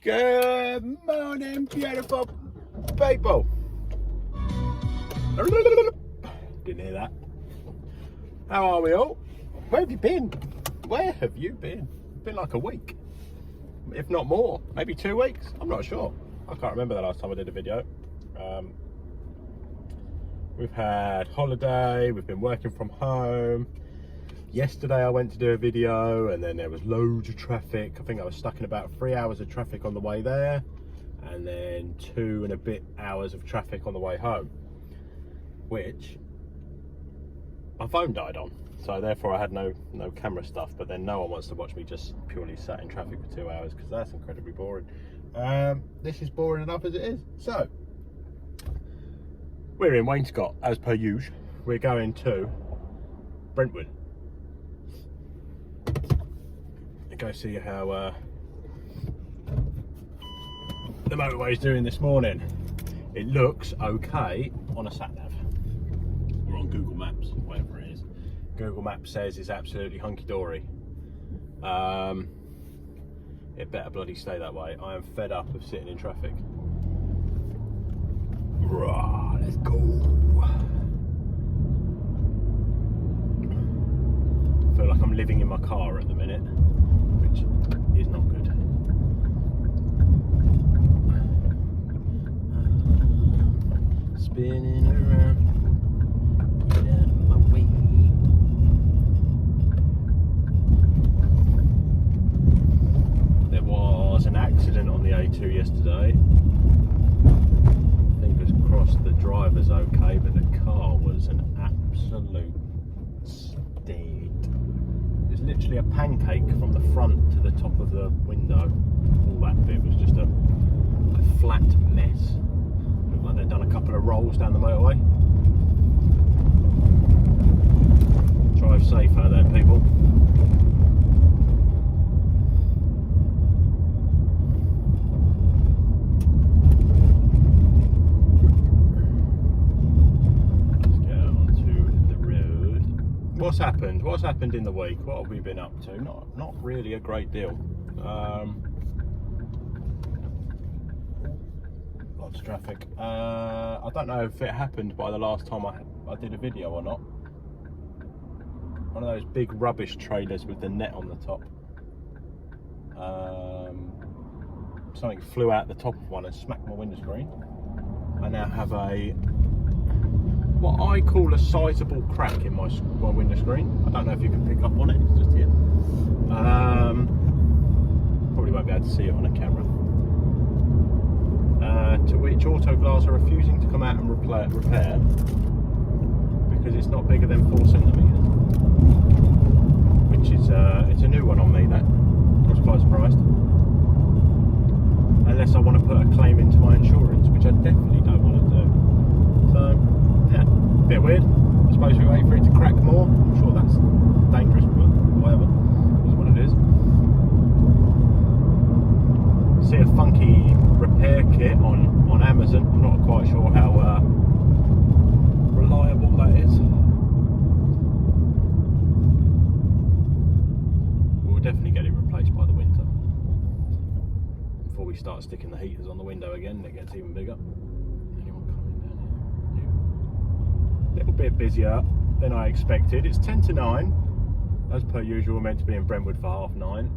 Good morning, beautiful people. Didn't hear that. How are we all? Where have you been? Where have you been? It's been like a week, if not more, maybe 2 weeks. I'm not sure. I can't remember the last time I did a video. We've had holiday, we've been working from home. Yesterday I went to do a video and then there was loads of traffic. I think I was stuck in about 3 hours of traffic on the way there and then 2 and a bit hours of traffic on the way home, which my phone died on, so therefore I had no camera stuff. But then no one wants to watch me just purely sat in traffic for 2 hours, because that's incredibly boring. This is boring enough as it is. So we're in Wainscott as per usual. We're going to Brentwood. Go see how the motorway is doing this morning. It looks okay on a sat nav or on Google Maps, whatever it is. Google Maps says it's absolutely hunky-dory. It better bloody stay that way. I am fed up of sitting in traffic. Rah, let's go. I feel like I'm living in my car at the minute, which is not good. Spinning around, get out of my way. There was an accident on the A2 yesterday. Fingers crossed the driver's okay, but the car was an absolute steed. Literally a pancake from the front to the top of the window. All that bit was just a flat mess. Looked like they'd done a couple of rolls down the motorway. Drive safe out there, people. What's happened? What's happened in the week? What have we been up to? Not really a great deal. Lots of traffic. I don't know if it happened by the last time I did a video or not. One of those big rubbish trailers with the net on the top. Something flew out the top of one and smacked my window screen. I now have what I call a sizable crack in my window screen. I don't know if you can pick up on it, it's just here. Probably won't be able to see it on a camera. To which Autoglass are refusing to come out and repair because it's not bigger than 4 centimetres. Which is, it's a new one on me, that. I was quite surprised. Unless I want to put a claim into my insurance, which I definitely don't want to do. So, yeah, bit weird. I suppose we wait for it to crack more. I'm sure that's dangerous, but whatever. It's what it is. See a funky repair kit on Amazon. I'm not quite sure how reliable that is. We'll definitely get it replaced by the winter. Before we start sticking the heaters on the window again, it gets even bigger. Anyone coming down here? A little bit busier than I expected. It's 10 to 9. As per usual, we're meant to be in Brentwood for 9:30.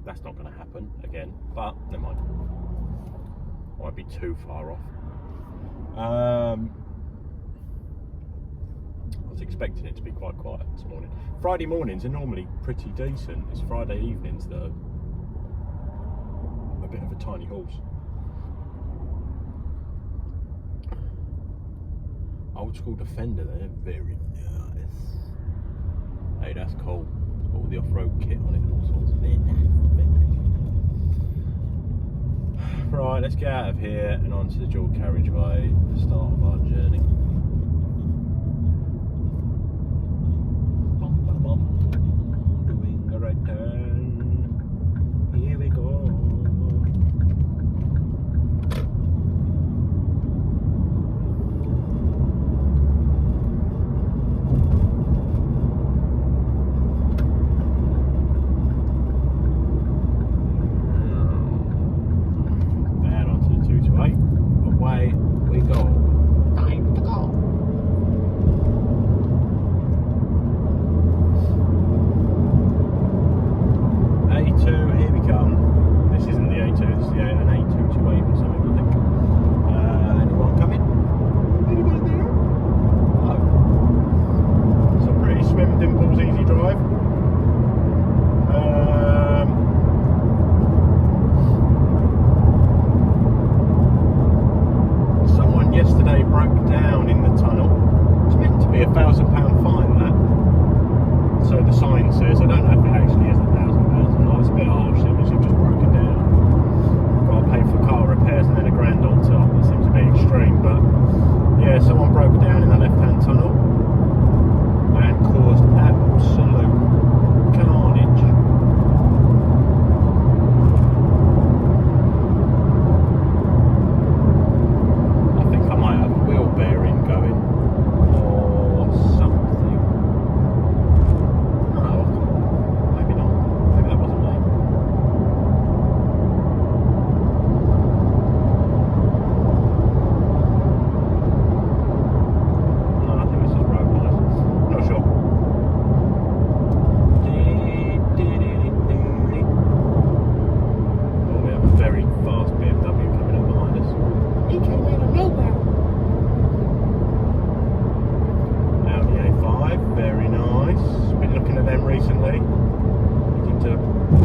That's not going to happen again, but never mind. Won't be too far off. I was expecting it to be quite quiet this morning. Friday mornings are normally pretty decent. It's Friday evenings that are a bit of a tiny horse. Old school Defender there, very nice. Hey, that's cool. All the off-road kit on it and all sorts of it. Right, let's get out of here and onto the dual carriageway, the start of our journey. Bum, bum, bum. Doing the right turn. Here we go.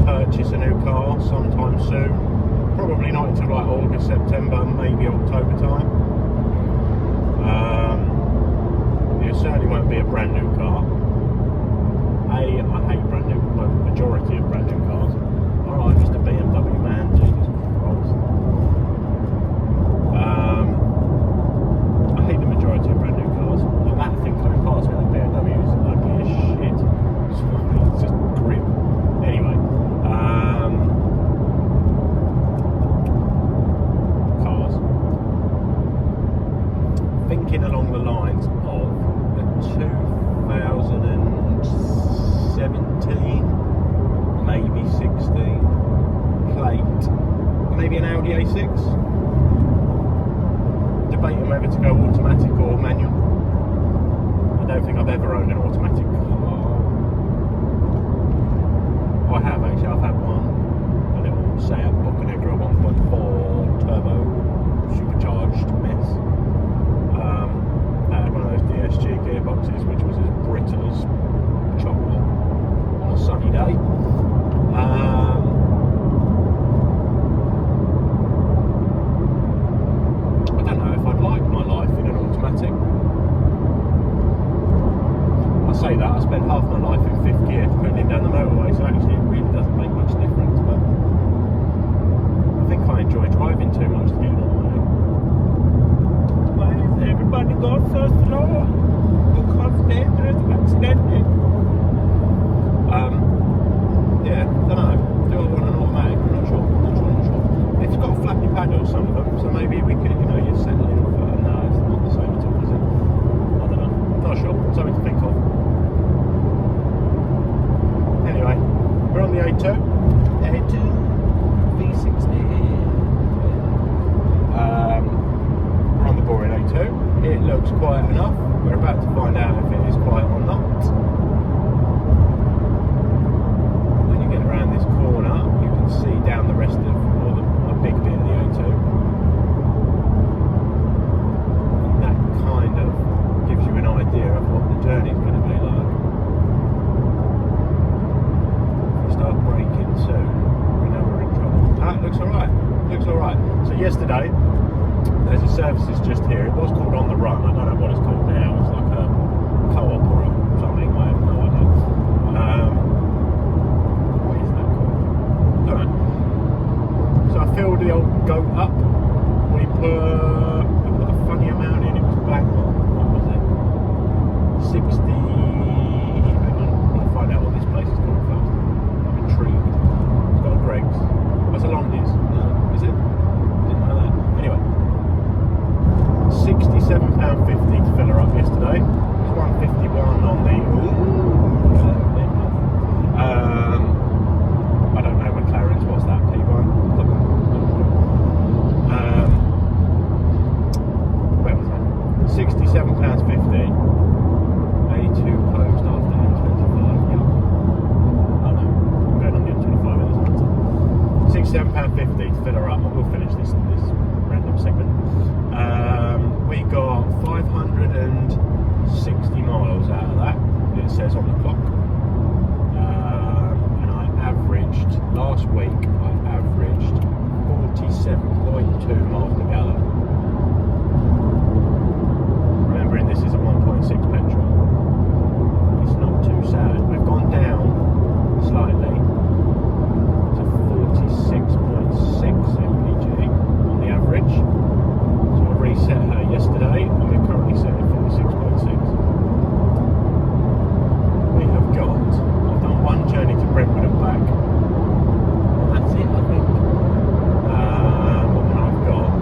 purchase a new car sometime soon. Probably not until like August, September, maybe October time. It certainly won't be a brand new car. I hate brand new, well, majority of brand new cars. Alright, just a BMW man, Jesus Christ. I hate the majority of brand new cars. Like that thing coming past me, that BMW is ugly as shit. It's just grim. Anyway, cars. Thinking along the lines of the 2017, maybe 16 plate, maybe an Audi A6. Debating whether to go automatic or manual. I don't think I've ever owned an automatic car. I have actually, I've had one, a little Seat Bocanegra 1.4 turbo supercharged mess. That had one of those DSG gearboxes which was as brittle as chocolate on a sunny day. I don't know if I'd like my life in an automatic. I say that, I spent half my life in fifth gear putting it down the motorway, so actually it really doesn't make much difference, but I think I enjoy driving too much to get it on the way. Why is everybody going so slow? Because dangerous accident. Yeah, don't know. Do I want an automatic? I'm not sure. It's got flappy paddles, some of them, so maybe we could, you settle in for. No, it's not the same at all, is it? I don't know. Not sure. Something to think of. Anyway, we're on the A2. A2 V60. We're on the boring A2. It looks quiet enough. We're about to find out if it is quiet or not. When you get around this corner, you can see down the rest of, or a big bit of the A2. And that kind of gives you an idea of what the journey is going to be like. If we start braking soon, we know we're in trouble. It looks alright. Looks alright. So yesterday, there's a services just here. It was called On The Run. I don't know what it's called now. It's like a co-op or something. I have no idea. What is that called? I don't know. So I filled the old goat up. We put a funny amount in. It was black. What was it? 60. Hang on. I want to find out what this place is called first. I'm intrigued. It's got a Greg's. That's a Londy's. No, is it? Didn't know that. Anyway. £67.50 to fill her up yesterday. It was £151 on the. I don't know McLaren's. What's that? P1. Where was that? £67.50. A2 closed after M25. Yeah. Oh no, I'm going on the M25. It doesn't matter. £67.50 to fill her up. We'll finish this random segment. We got 560 miles out of that, it says on the clock. And I averaged, last week, I averaged 47.2 miles per gallon. Remembering this is a 1.6 petrol. It's not too sad. We've gone down slightly to 46.6 mpg on the average. Reset her yesterday, and we're currently set at 46.6. We have got, I've done one journey to Brentwood and back, and that's it, I think. And I've got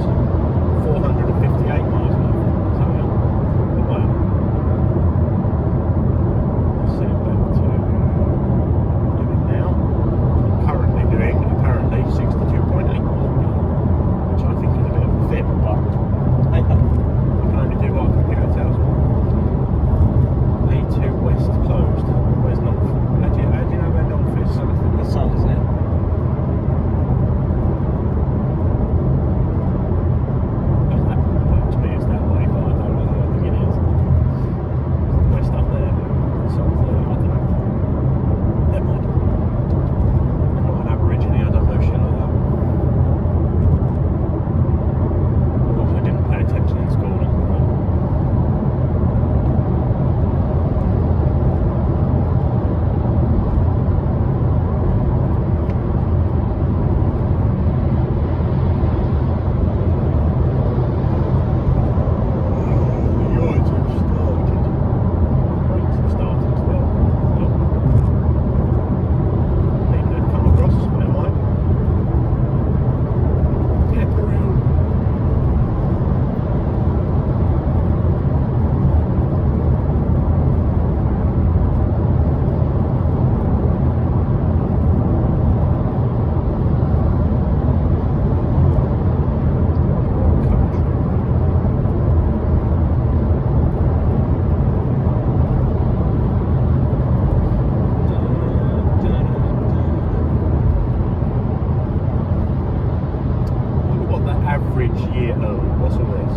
What's all this?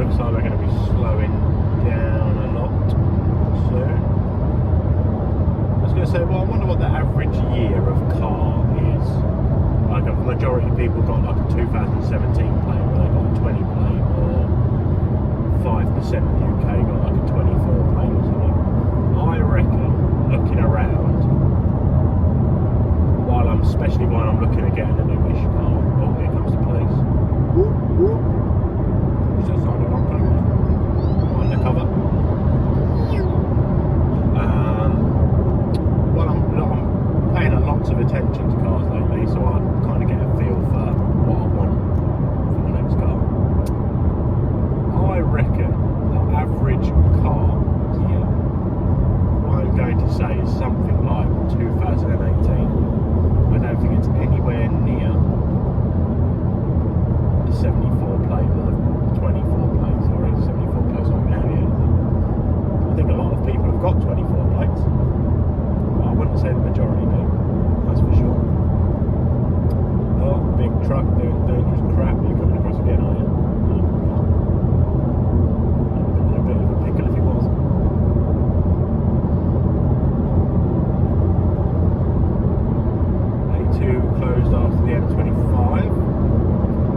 Looks like we're going to be slowing down a lot soon. I was going to say, well, I wonder what the average year of car is. Like, a majority of people got like a 2017 plate, or they got a 20 plate, or 5% of the UK got like a 24 plate or something. I reckon, looking around, especially while I'm looking at getting a newish car. Oh, here comes the police. Is that sign on undercover? Well, I'm paying lots of attention to cars lately, so I kind of get a feel for what I want for the next car. I reckon the average car here, I'm going to say, is something like 2018. I don't think it's anywhere near the 74 plate or the 24 plate, sorry, 74 plates on now yet. I think a lot of people have got 24 plates, but I wouldn't say the majority do, that's for sure. Oh, big truck doing dangerous crap. You're coming across again, are you? A bit of a pickle if he was. Closed after the M25.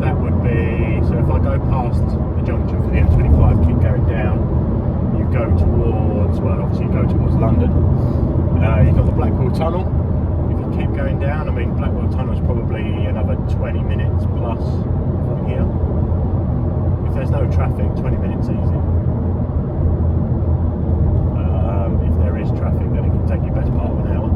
That would be, so if I go past the junction for the M25, keep going down, you go towards, well, obviously you go towards London. You've got the Blackwall Tunnel. If you keep going down, I mean, Blackwall Tunnel is probably another 20 minutes plus from here. If there's no traffic, 20 minutes easy. If there is traffic, then it can take you best part of an hour.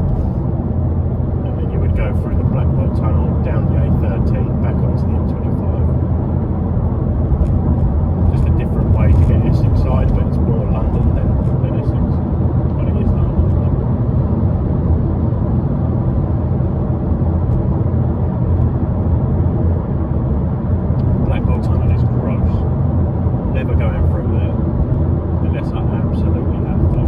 Go through the Blackwall Tunnel, down the A13, back onto the M25. Just a different way to get Essex side, but it's more London than Essex. But it is London. Blackwall Tunnel is gross. Never going through there unless I absolutely have to.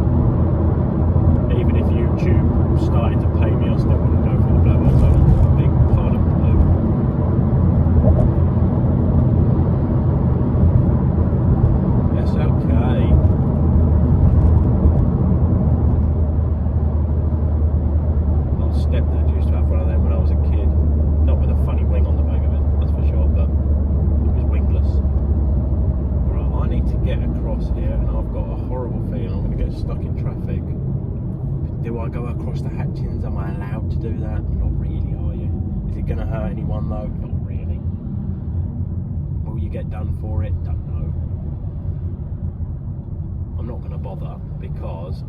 Even if YouTube started to pay me, I still wouldn't go for the Blackwall Tunnel. A big part of blue. That's okay. My stepdad used to have one of them when I was a kid. Not with a funny wing on the back of it, that's for sure, but it was wingless. Right, I need to get across here, and I've got a horrible feeling I'm going to get stuck in traffic. Do I go across the hatchings? Am I allowed to do that? Not really, are you? Is it going to hurt anyone though? Not really. Will you get done for it? Don't know. I'm not going to bother because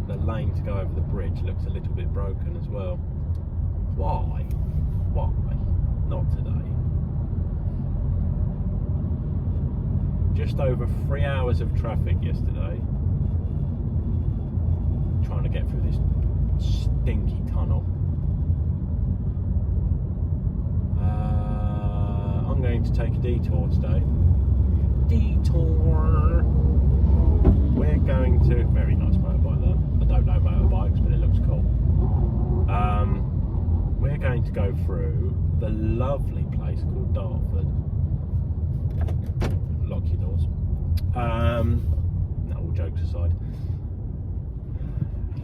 the lane to go over the bridge looks a little bit broken as well. Why? Why? Not today. Just over 3 hours of traffic yesterday. Trying to get through this stinky tunnel. I'm going to take a detour today. Detour! We're going to... Very nice motorbike there. I don't know motorbikes, but it looks cool. We're going to go through the lovely place called Dartford. Lock your doors. No, all jokes aside.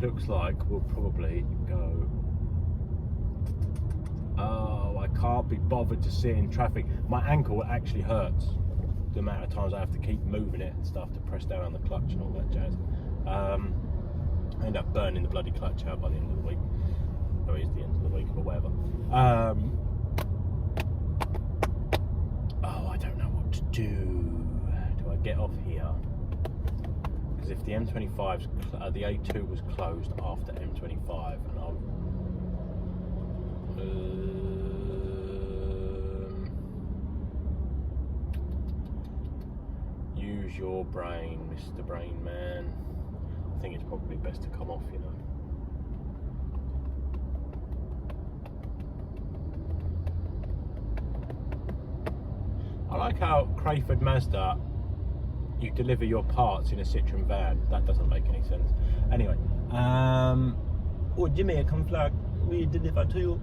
Looks like we'll probably go... Oh, I can't be bothered to sit in traffic. My ankle actually hurts the amount of times I have to keep moving it and stuff to press down on the clutch and all that jazz. I end up burning the bloody clutch out by the end of the week. Oh, it is the end of the week, but whatever. Oh, I don't know what to do. Do I get off here? Because if the M25's, the A2 was closed after M25, and I'll use your brain, Mr. Brain Man. I think it's probably best to come off, you know. I like how Crayford Mazda, you deliver your parts in a Citroen van. That doesn't make any sense. Anyway, oh, Jimmy, come flag. We deliver to you.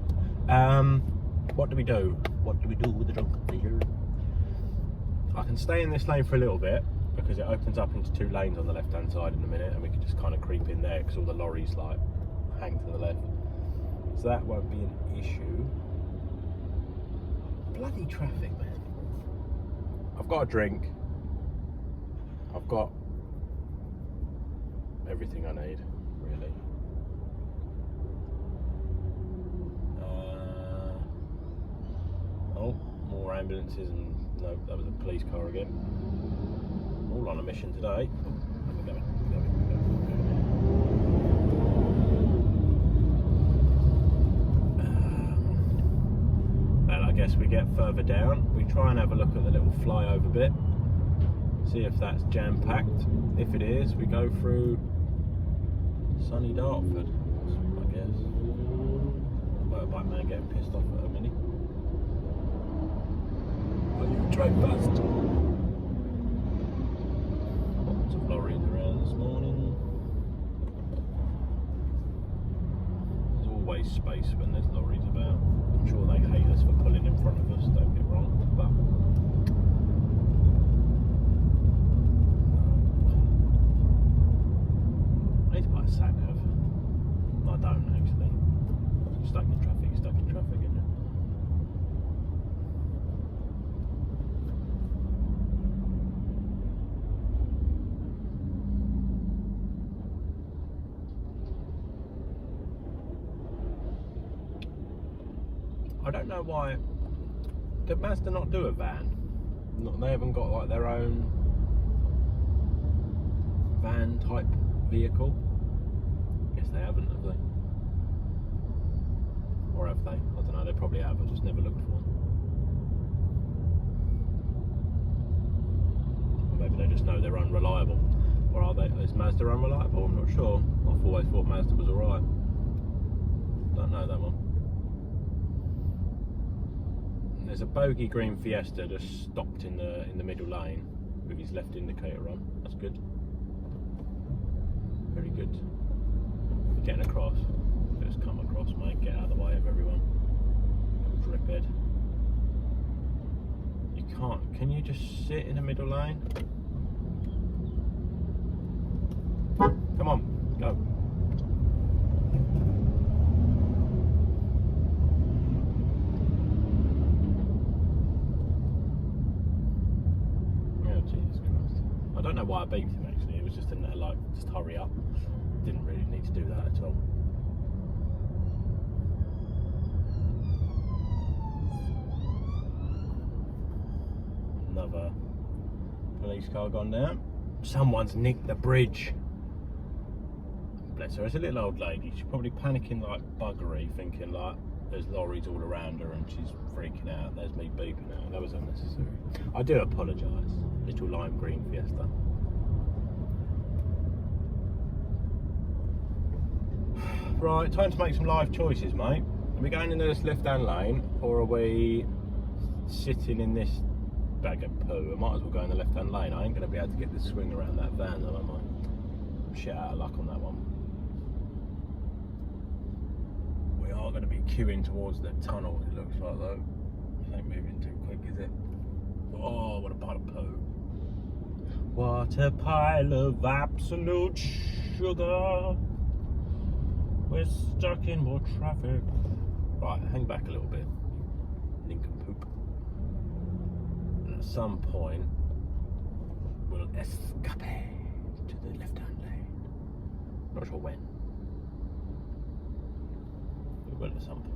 What do we do? What do we do with the drunk beer? I can stay in this lane for a little bit because it opens up into 2 lanes on the left hand side in a minute, and we can just kind of creep in there because all the lorries like hang to the left, so that won't be an issue. Bloody traffic, man. I've got a drink, I've got everything I need, really. Oh, more ambulances, and no, that was a police car again. All on a mission today. Oh, we're going. Well, I guess we get further down. We try and have a look at the little flyover bit. See if that's jam-packed. If it is, we go through sunny Dartford, I guess. Motorbike man getting pissed off at a Mini. Well, you drive fast. Lots of lorries around this morning. There's always space when there's lorries about. I'm sure they hate us for pulling in front of us, don't get wrong, but I need to buy a sat nav. I don't actually. Stuck in traffic, isn't it? I don't know why. Did Mazda not do a van? They haven't got like their own van type vehicle. Guess they haven't, have they? Or have they? I don't know. They probably have. I just never looked for one. Or maybe they just know they're unreliable. Or are they? Is Mazda unreliable? I'm not sure. I've always thought Mazda was alright. Don't know that one. There's a bogey green Fiesta just stopped in the middle lane with his left indicator on. That's good. Very good. Getting across. Just come across, mate. Get out of the way of everyone. Driphead. You can't. Can you just sit in the middle lane? Come on, go. I don't know why I beeped him actually, it was just in there like, just hurry up. Didn't really need to do that at all. Another police car gone down. Someone's nicked the bridge. Bless her, it's a little old lady. She's probably panicking like buggery, thinking like there's lorries all around her and she's freaking out. There's me beeping out. That was unnecessary. I do apologise. Little lime green Fiesta. Right, time to make some life choices, mate. Are we going into this left-hand lane, or are we sitting in this bag of poo? I might as well go in the left-hand lane. I ain't going to be able to get this swing around that van, though, am I? I'm shit out of luck on that one. We are going to be queuing towards the tunnel, it looks like, though. It ain't moving too quick, is it? Oh, what a pile of poo. What a pile of absolute sugar. We're stuck in more traffic. Right, hang back a little bit. Nincompoop. And at some point, we'll escape to the left-hand lane. Not sure when. We will at some point.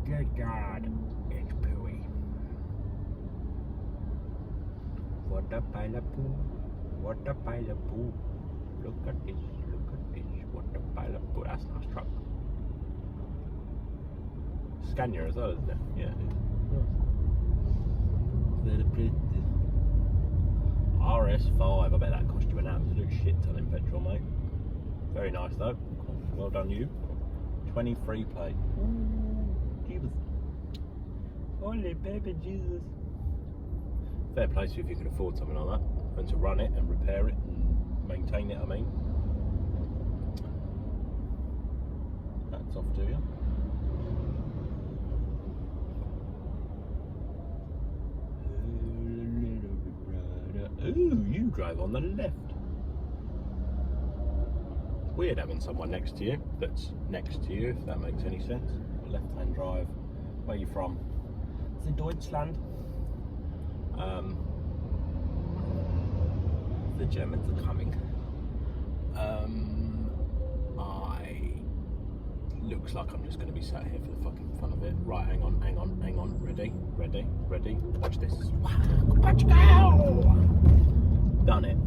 Good God, it's pooey. What a pile of poo, what a pile of poo. Look at this, what a pile of poo. That's a nice truck. Scania as well, isn't it? Yeah, it is. Very pretty. RS5, I bet that cost you an absolute shit ton in petrol, mate. Very nice though. Well done, you. 23 plate. Ooh, Jesus. Holy baby Jesus. Fair play to you if you can afford something like that. And to run it and repair it and maintain it, I mean. That's off to you. drive on the left. Weird having someone next to you that's next to you, if that makes any sense. Left-hand drive. Where are you from? It's in Deutschland. The Germans are coming. Looks like I'm just going to be sat here for the fucking fun of it. Right, hang on. Ready. Watch this. Watch go! Done it.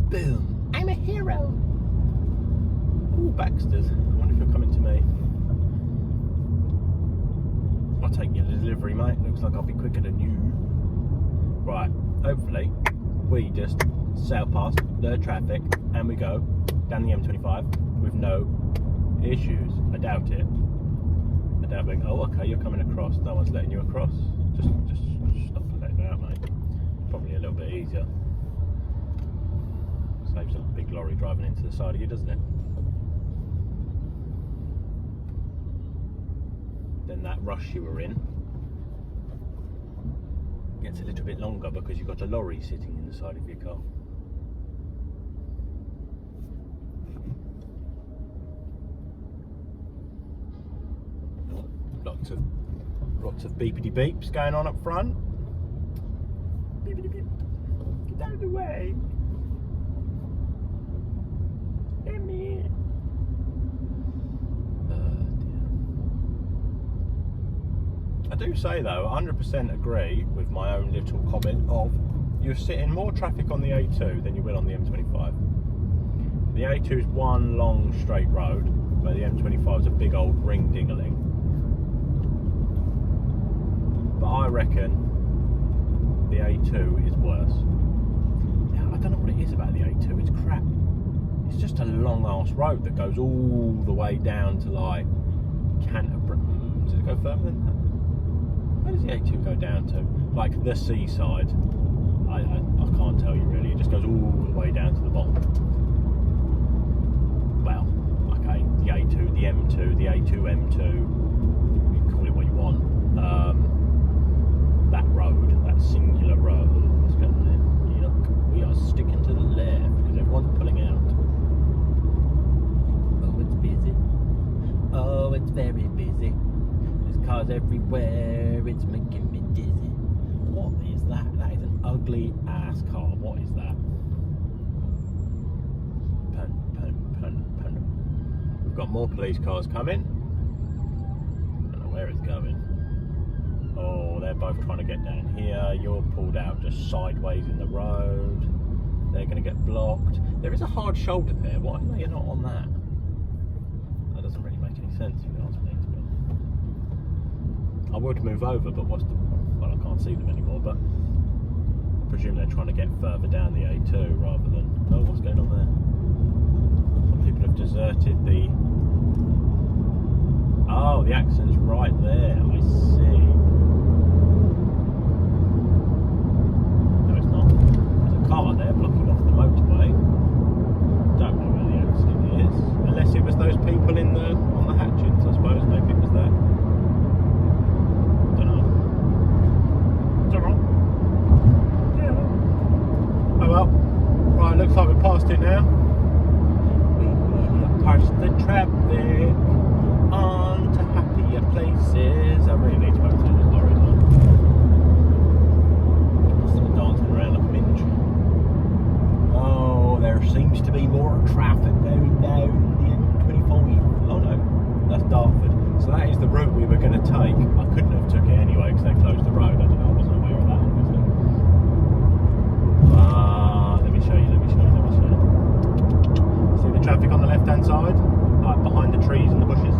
Boom. I'm a hero. Ooh, Baxter's. I wonder if you're coming to me. I'll take your delivery, mate. Looks like I'll be quicker than you. Right, hopefully we just sail past the traffic and we go down the M25 with no issues. I doubt it. I doubt being, oh, okay, you're coming across. No one's letting you across. Just stop letting me out, mate. Probably a little bit easier. Saves a big lorry driving into the side of you, doesn't it? Then that rush you were in gets a little bit longer because you've got a lorry sitting in the side of your car. Lots of beepity beeps going on up front. Beepity beep. Get out of the way. Let me. I do say though, 100% agree with my own little comment of you're sitting more traffic on the A2 than you will on the M25. The A2 is one long straight road, where the M25 is a big old ring dingling. But I reckon the A2 is worse. I don't know what it is about the A2, it's crap. It's just a long ass road that goes all the way down to like Canterbury. Does it go further than that? Where does the A2 go down to? Like the seaside. I can't tell you really. It just goes all the way down to the bottom. Well, okay, the A2, the M2, the A2, M2. You can call it what you want. That road, that singular road. What's going on there? Yuck. We are sticking to the left because everyone's pulling out. Oh, it's busy. Oh, it's very busy. There's cars everywhere. It's making me dizzy. What is that? That is an ugly ass car. What is that? Pun. We've got more police cars coming. I don't know where it's going. Oh, they're both trying to get down here. You're pulled out just sideways in the road. They're going to get blocked. There is a hard shoulder there. Why are they not on that? That doesn't really make any sense, if you ask me. I would move over, but what's the... Well, I can't see them anymore, but I presume they're trying to get further down the A2 rather than... Oh, what's going on there? Some people have deserted the... Oh, the accident's right there. I see. No, it's not. There's a car there blocking off the motorway. Don't know where the accident is. Unless it was those people in the on the hatchets, I suppose. Maybe it was there. Don't know. Don't know. Yeah. Oh well. Right, looks like we're past it now. We have passed the traffic on to happier places. I really need to overtake this lorry now. Still dancing around like a minge. Oh, there seems to be more traffic going down the M25. Oh no, that's Dartford. So that is the route we were going to take. I couldn't have took it anyway because they closed the road. I don't know, I wasn't aware of that obviously. Let me show you. See the traffic on the left hand side? Like behind the trees and the bushes?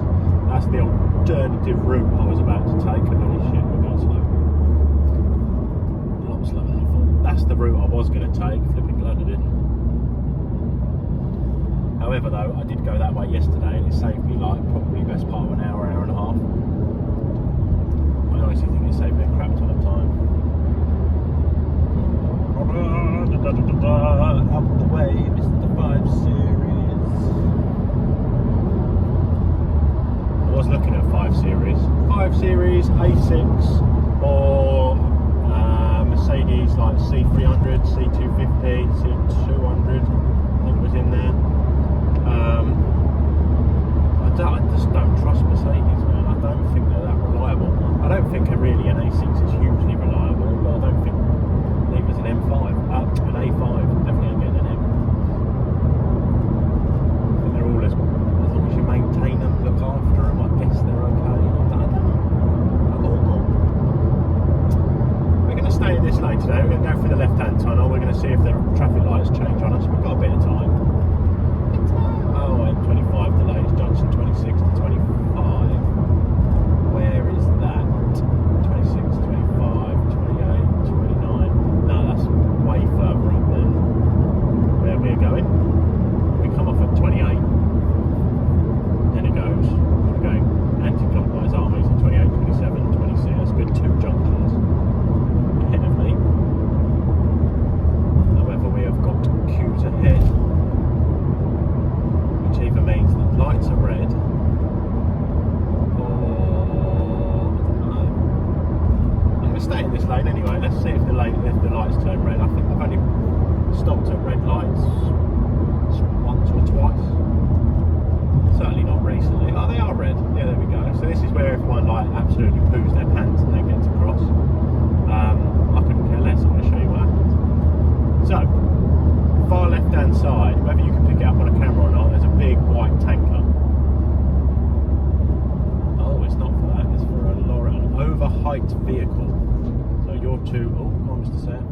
That's the alternative route I was about to take. Holy shit, we're going slow. A lot slower than I thought. That's the route I was going to take. Flipping glad I didn't. However, though, I did go that way yesterday and it saved me like probably best part of an hour and a half. I honestly think it saved me a crap ton of time. Out the way, this is the 5 Series. I was looking at 5 Series. 5 Series, A6 or Mercedes like C300, C250, change on us. We've got a bit of time. Oh, M25 delays, junction 26 to 25. Where is that? 26, 25, 28, 29. No, that's way further up than where we're going. We come off at 28. Then it goes, we're going anti-clockwise, aren't we? So 28, 27, 26. That's a good 2 junctions ahead of me. However, we have got queues ahead, which either means the lights are red or I don't know. I'm going to stay in this lane anyway. Let's see if the lights turn red. I think I've only stopped at red lights once or twice. Certainly not recently. Oh, they are red. Yeah, there we go. So this is where everyone like absolutely poos their pants and then gets across. I couldn't care less. I'm going to show you what happens. So, far left hand side, whether you can pick it up on a camera or not, there's a big white tanker. Oh, it's not for that. It's for a lorry, an overheight vehicle. So you're too. Oh, come on, Mr. Sam.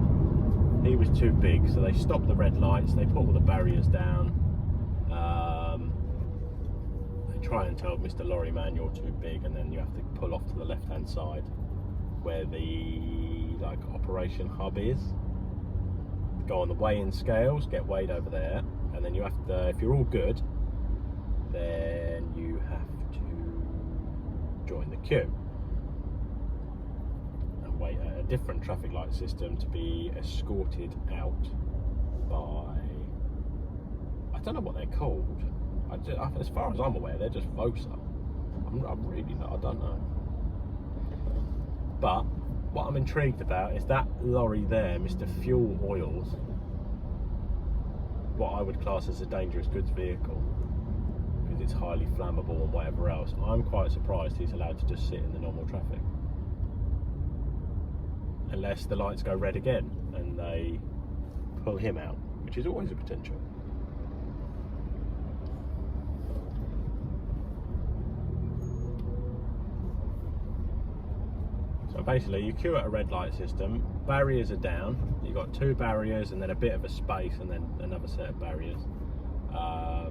He was too big, so they stopped the red lights. They put all the barriers down. Try and tell Mr. Lorry Man you're too big, and then you have to pull off to the left hand side where the like operation hub is. Go on the weigh-in scales, get weighed over there, and then you have to, if you're all good, then you have to join the queue and wait at a different traffic light system to be escorted out by, I don't know what they're called. As far as I'm aware, they're just VOSA. I'm really not, I don't know. But what I'm intrigued about is that lorry there, Mr. Fuel Oils, what I would class as a dangerous goods vehicle, because it's highly flammable and whatever else. I'm quite surprised he's allowed to just sit in the normal traffic. Unless the lights go red again and they pull him out, which is always a potential. So basically you queue at a red light system, barriers are down, you've got 2 barriers and then a bit of a space and then another set of barriers. I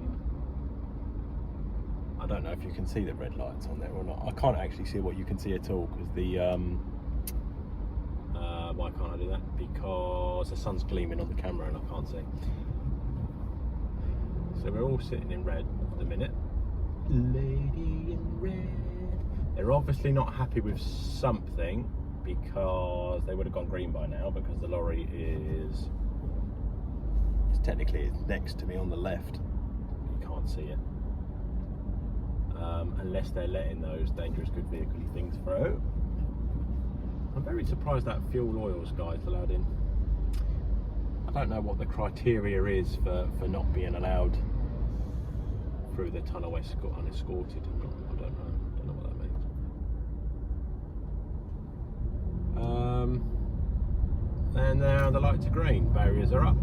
don't know if you can see the red lights on there or not. I can't actually see what you can see at all because the why can't I do that? Because the sun's gleaming on the camera and I can't see. So we're all sitting in red at the minute. Lady in red. They're obviously not happy with something because they would have gone green by now, because the lorry is technically it's next to me on the left. You can't see it. Unless they're letting those dangerous good vehicle things through. I'm very surprised that Fuel Oils guy's allowed in. I don't know what the criteria is for not being allowed through the tunnel unescorted. I don't know what that means. And now the lights are green, barriers are up,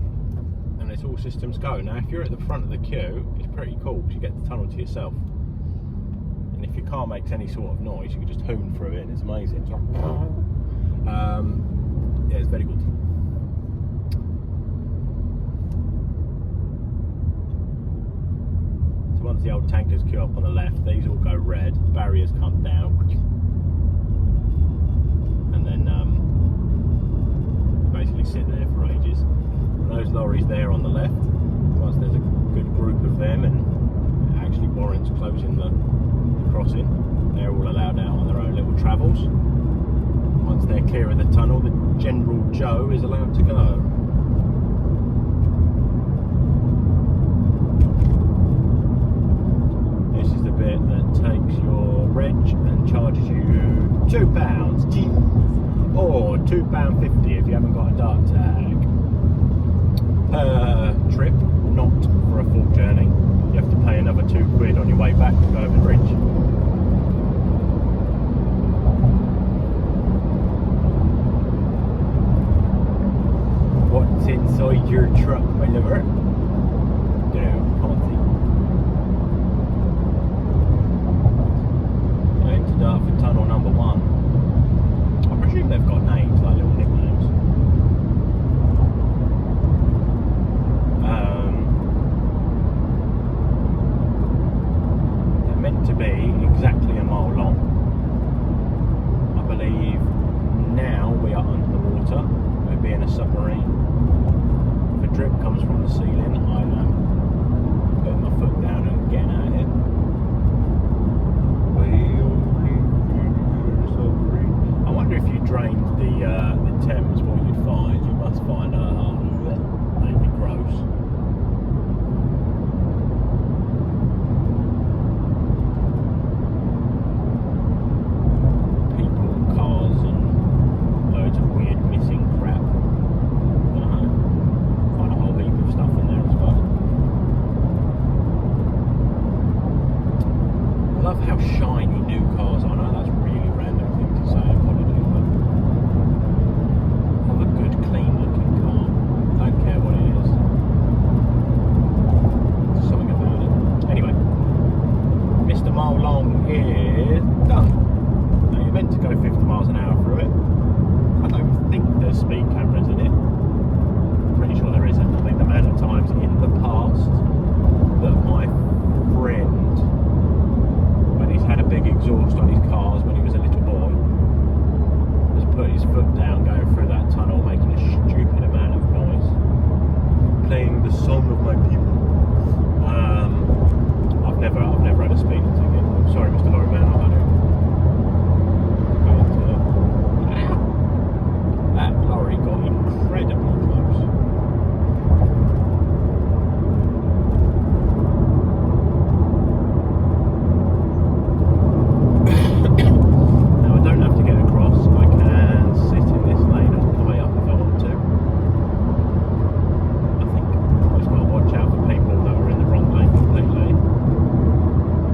and it's all systems go. Now if you're at the front of the queue, it's pretty cool because you get the tunnel to yourself. And if your car makes any sort of noise, you can just hoon through it and it's amazing. It's like, yeah, it's very good. So once the old tankers queue up on the left, these all go red, barriers come down, and then basically sit there for ages. And those lorries there on the left, once there's a good group of them and it actually warrants closing the crossing, they're all allowed out on their own little travels. Once they're clear of the tunnel, the General Joe is allowed to go. This is the bit that takes your reg and charges you £2, or £2.50 if you haven't got a dart tag per trip, not for a full journey. You have to pay another £2 on your way back to go over the bridge. What's inside your truck, my lover? No, can't see. So into Dartford tunnel number 1. I presume they've got names, like little nicknames. shiny new cars. I know that's a really random thing to say, apologies, but have a good, clean looking car. Don't care what it is. There's something about it. Anyway, Mr. Mile Long is done. Now you're meant to go 50 miles an hour through it. I don't think there's speed cameras in it. Pretty sure there isn't. I think the amount of times in the past that my friend, when he's had a big exhaust on his cars when he was a little boy, has put his foot down going through that tunnel, making a stupid amount of noise, playing the song of my people. I've never had a speeding ticket. I'm sorry, Mr. Lorryman, I've had it. That lorry got incredibly close. Now I don't have to get across, I can sit in this lane all the way up if I want to. I think I've just got to watch out for people that are in the wrong lane completely.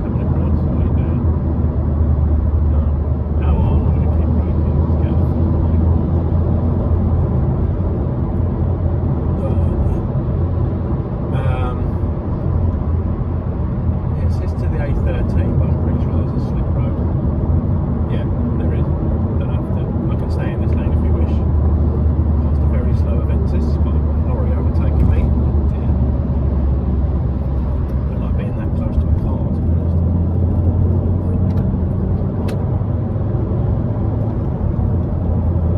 Coming across, way down. No. Oh, I'm not going to keep braking. Let's get off. It says to the A13, but I'm pretty sure there's a slip road. Yeah, there is. Don't have to. I can stay in this lane if you wish. Past a very slow Aventus, but I've got a lorry overtaking me. Oh dear. Don't like being that close to a car, to be honest.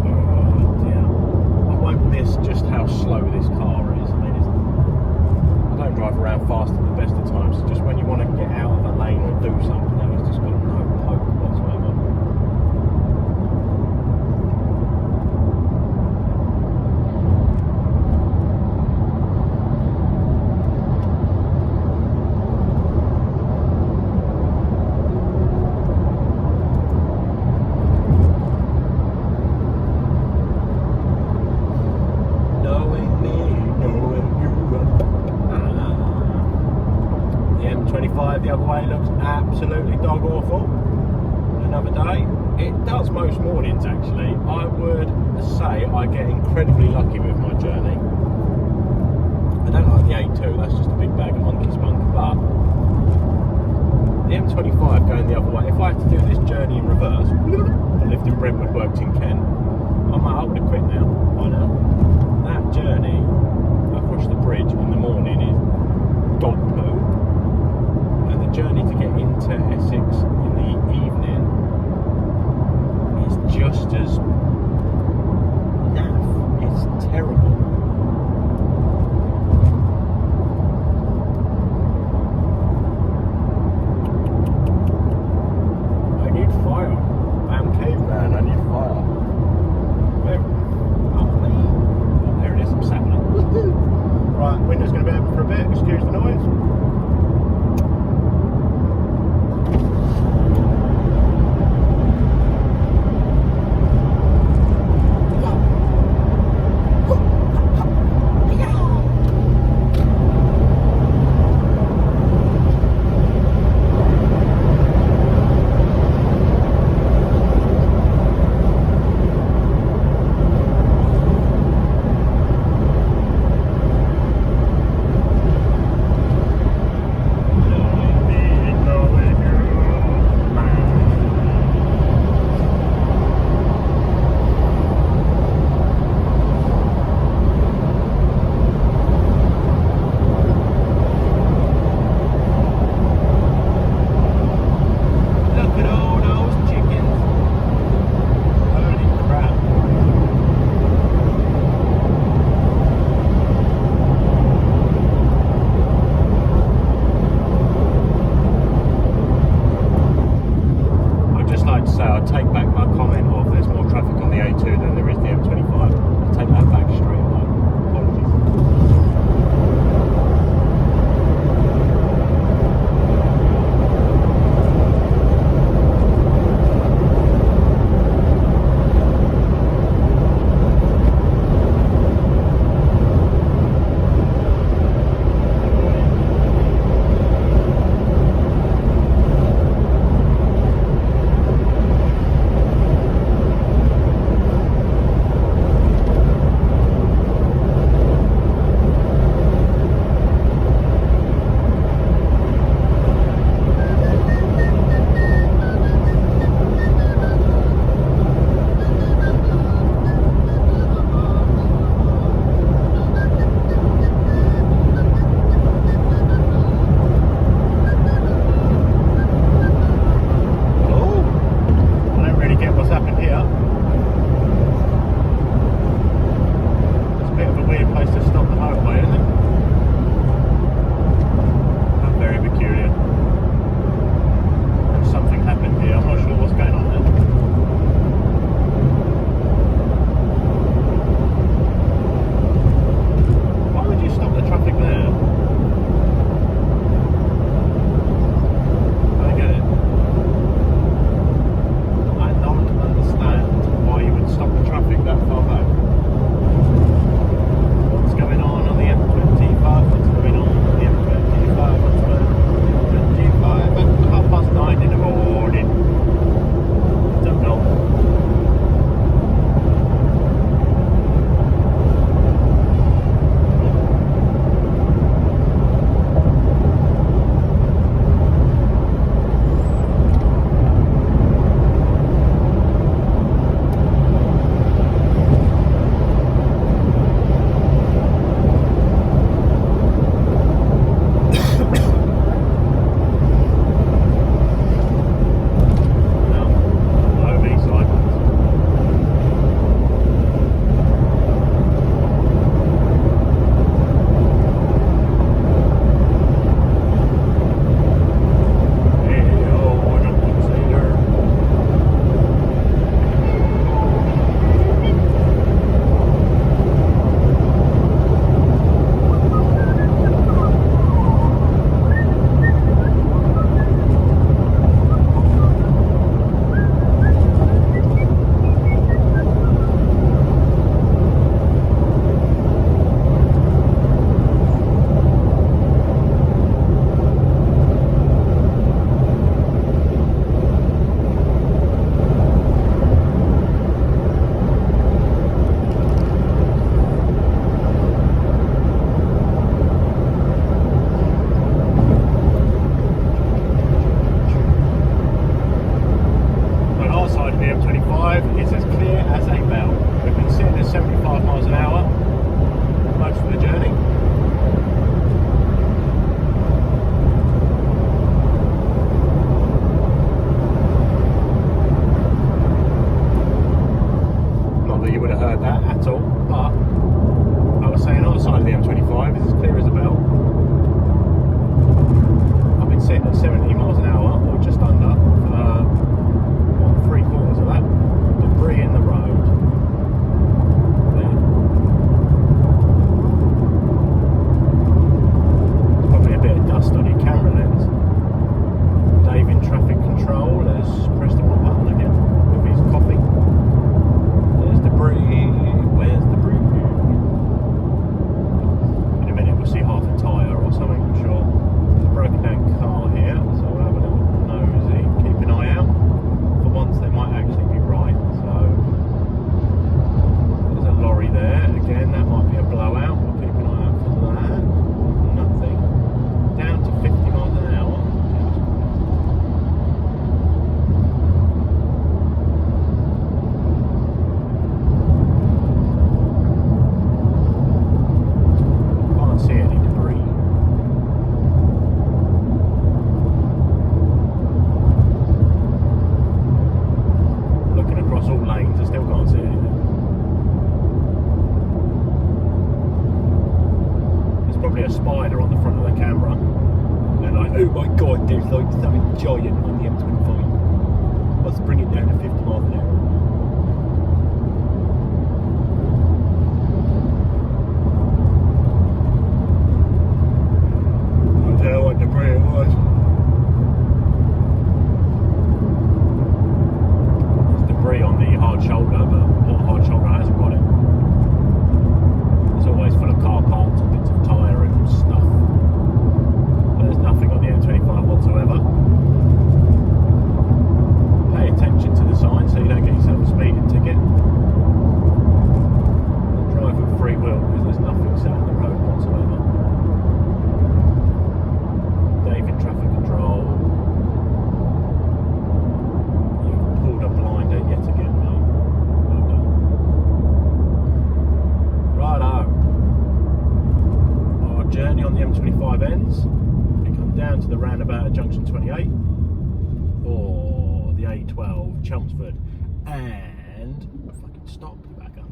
Oh dear. I won't miss just how slow this car is. I mean, I don't drive around fast at the best of times. Just when you want to get out of a lane or do something, it's just got no poke whatsoever. Knowing me, knowing you. The M25 the other way looks absolutely dog awful. Another day. It does most mornings actually. I would say I get incredibly lucky with my journey. I don't like the A2, that's just a big bag of monkey spunk, but the M25 going the other way, if I had to do this journey in reverse, I lived in Brentwood, worked in Kent, I would have quit now, by now. That journey across the bridge in the morning is dog poo, and the journey to get into Essex in the evening is just as naff. It's terrible. I need fire. I'm caveman, I need fire. Where? Oh, there it is, I'm sat on it. Right, window's going to be open for a bit, excuse the noise. front of the camera. And they're like, oh my god, there's like something giant on the M25. Let's bring it down to 50 miles an hour. I'll tell you what debris it was. There's debris on the hard shoulder, but what hard shoulder hasn't got it? It's always full of car parts and bits of tyre and stuff. But there's nothing on the M25 whatsoever. Pay attention to the sign so you don't get yourself a speeding ticket. Drive with free will because there's nothing set on the road whatsoever. David traffic control. You've pulled a blinder yet again, mate. Well done. Righto. Our journey on the M25 ends. We come down to the roundabout at junction 28 or the A12 Chelmsford and fucking stop the backer.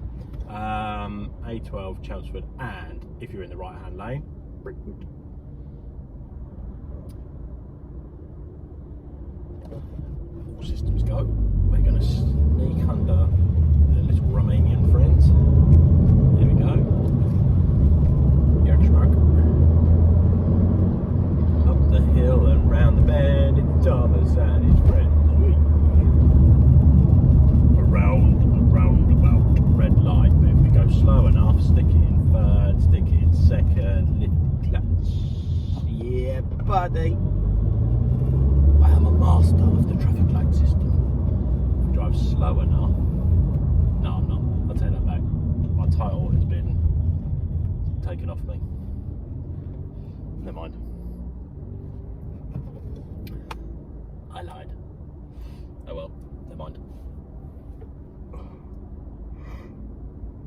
A12 Chelmsford and if you're in the right hand lane, Brentwood. All systems go. We're going to sneak under the little Romanian friends. Here we go. Yerkshmark. Up the hill and round the bend, it's Thomas and his friends. Around the roundabout, red light. But if we go slow enough, stick it in third, stick it in second, lift clutch. Yeah, buddy. I am a master of the traffic light system. If we drive slow enough. No, I'm not. I'll take that back. My title has been taken off me. Never mind. I lied. Oh well, never mind.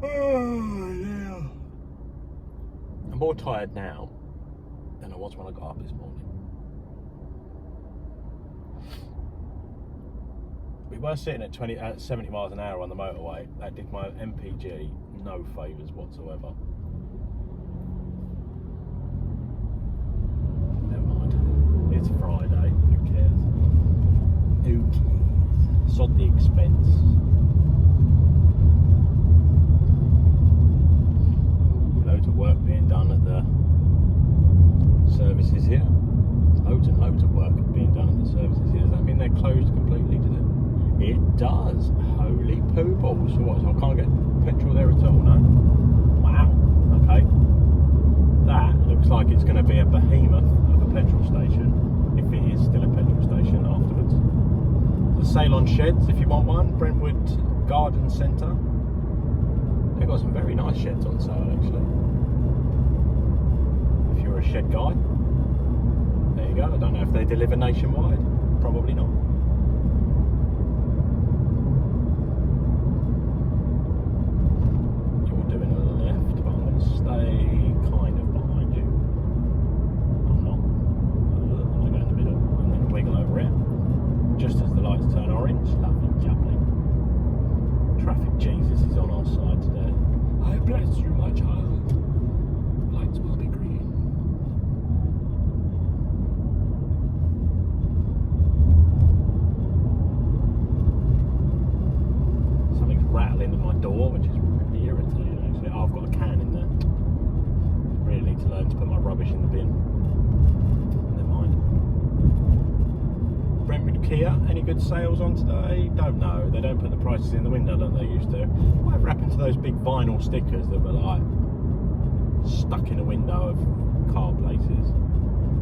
Oh, yeah. I'm more tired now than I was when I got up this morning. We were sitting at 70 miles an hour on the motorway. That did my MPG no favours whatsoever. Never mind. It's Friday. Who cares? Who cares? Sod the expense. Loads of work being done at the services here. Loads and loads of work being done at the services here. Does that mean they're closed completely today? It does. Holy poo balls. So what? So I can't get petrol there at all, no? Wow. Okay. That looks like it's going to be a behemoth of a petrol station, if it is still a petrol station afterwards. The Ceylon Sheds, if you want one. Brentwood Garden Centre. They've got some very nice sheds on sale, actually. If you're a shed guy. There you go. I don't know if they deliver nationwide. Probably not. Stay kind of behind you. I'm not. I'm going to go in the middle and then wiggle over it. Just as the lights turn orange. Lovely jubbly. Traffic Jesus is on our side today. I bless you, my child. Lights will be green. Something's rattling at my door, which is really irritating actually. Oh, I've got a can in there. Really need to learn to put my rubbish in the bin. Never mind. Brentwood Kia, any good sales on today? Don't know. They don't put the prices in the window like they used to. Whatever happened to those big vinyl stickers that were like stuck in a window of car places?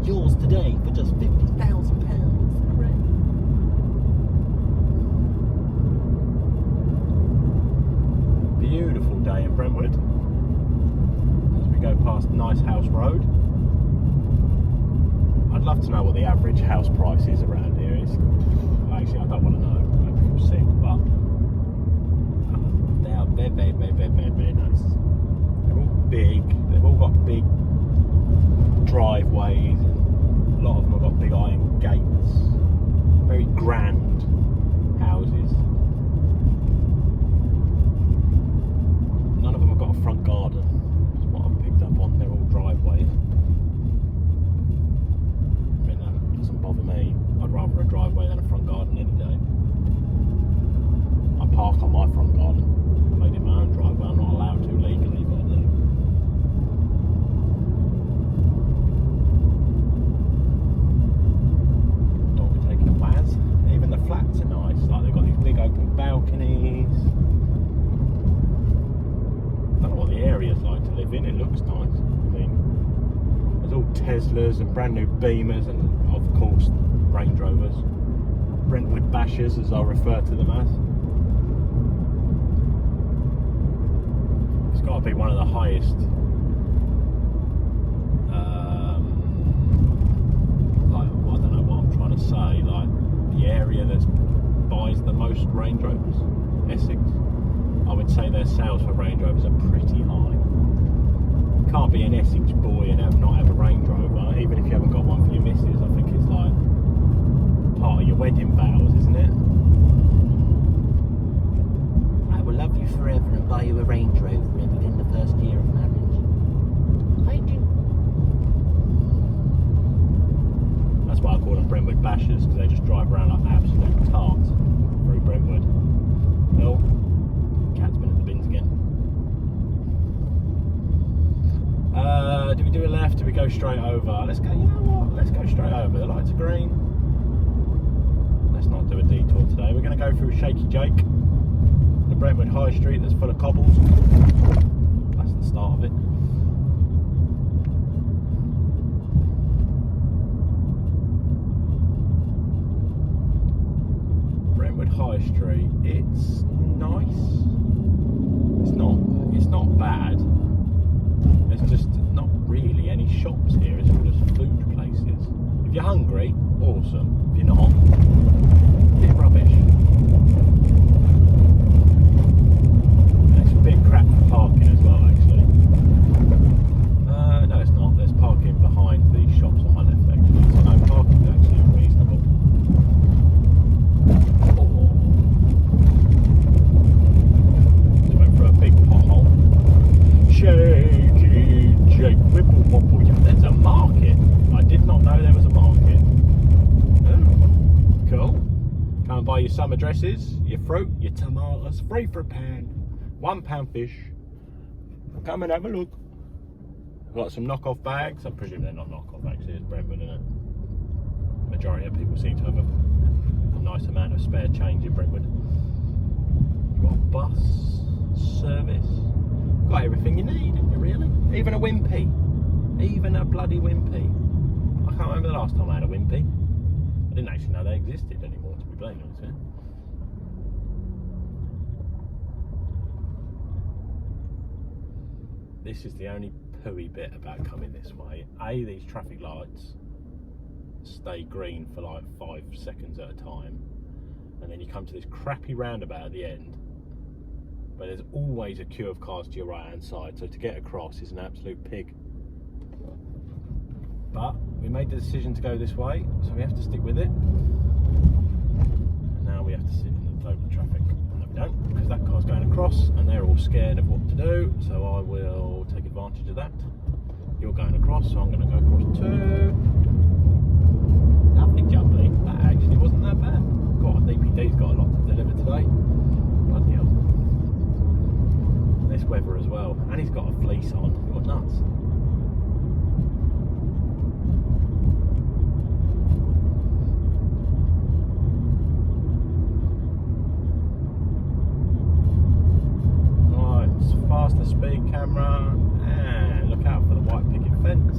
Yours today for just £50,000. Hooray. Beautiful day in Brentwood. Go past Nice House Road. I'd love to know what the average house price is around here. Actually, I don't want to know. I feel sick, but they are very nice. They're all big. They've all got big driveways. And a lot of them have got big iron gates. Very grand houses. None of them have got a front garden. They're all driveways. Teslas and brand new Beamers and of course Range Rovers, Brentwood bashers as I refer to them as. It's got to be one of the highest like, I don't know what I'm trying to say, like the area that buys the most Range Rovers, Essex. I would say their sales for Range Rovers are pretty high. You can't be an Essex boy and not have a Range Rover, even if you haven't got one for your missus. I think it's like part of your wedding vows, isn't it? I will love you forever and buy you a Range Rover within the first year of marriage. I do. That's why I call them Brentwood bashers, because they just drive around like absolute tarts through Brentwood. Well, cat's been at the bins again. Do we do a left? Do we go straight over? Let's go, you know what? Let's go straight over. The lights are green. Let's not do a detour today. We're going to go through Shaky Jake, the Brentwood High Street that's full of cobbles. That's the start of it. Brentwood High Street, it's nice. It's not bad. There's just not really any shops here. It's all just food places. If you're hungry, awesome. If you're not, bit rubbish. And it's a bit crap for parking as well, actually. No, it's not. There's parking behind the shops on my left, actually. So no, parking's actually reasonable. Just went for a big pothole. Shaky Jake, wibble wobble. There's a market. I did not know there was a market. Oh, cool. Come and buy your summer dresses, your fruit, your tomatoes, free for £1. £1 fish. Come and have a look. I've got some knockoff bags. I presume they're not knockoff, actually. It's Brentwood, isn't it? Majority of people seem to have a nice amount of spare change in Brentwood. You've got a bus service. You've got everything you need, haven't you, really? Even a Wimpy. Even a bloody Wimpy. I can't remember the last time I had a Wimpy. I didn't actually know they existed anymore, to be blatantly honest with you. This is the only pooey bit about coming this way. A, these traffic lights stay green for like 5 seconds at a time, and then you come to this crappy roundabout at the end, but there's always a queue of cars to your right hand side, so to get across is an absolute pig. But we made the decision to go this way, so we have to stick with it. And now we have to sit in the total traffic. No, we don't, because that car's going across and they're all scared of what to do, so I will take advantage of that. You're going across, so I'm going to go across too. Lovely jubbly. That actually wasn't that bad. God, DPD's got a lot to deliver today. Bloody hell. This weather as well. And he's got a fleece on. You're nuts. Faster speed camera, and look out for the white picket fence.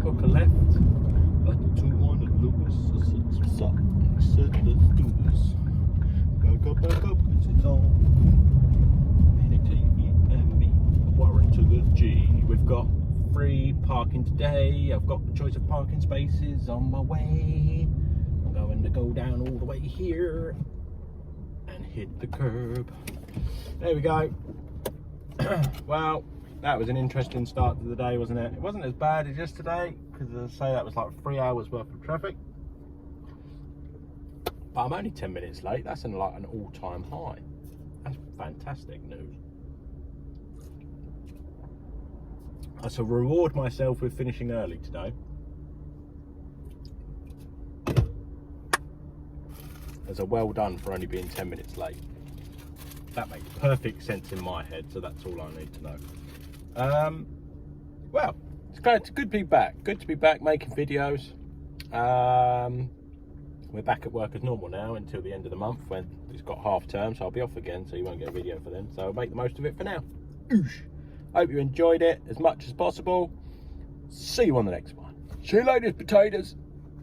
Hook a left. Like the 2-1 Lewis. What's up? Said let's do this. Back up, cause it's on. Minity and me. Warren to the G. We've got free parking today. I've got the choice of parking spaces on my way. I'm going to go down all the way here and hit the curb. There we go. Well, that was an interesting start to the day, wasn't it? It wasn't as bad as yesterday, because as I say, that was like 3 hours worth of traffic. But I'm only 10 minutes late. That's like an all-time high. That's fantastic news. I shall reward myself with finishing early today. As a well done for only being 10 minutes late. That makes perfect sense in my head, so that's all I need to know. Well, it's good to be back. Good to be back making videos. We're back at work as normal now until the end of the month when it's got half term, so I'll be off again, so you won't get a video for them. So I'll make the most of it for now. Oosh. Hope you enjoyed it as much as possible. See you on the next one. See you later, potatoes.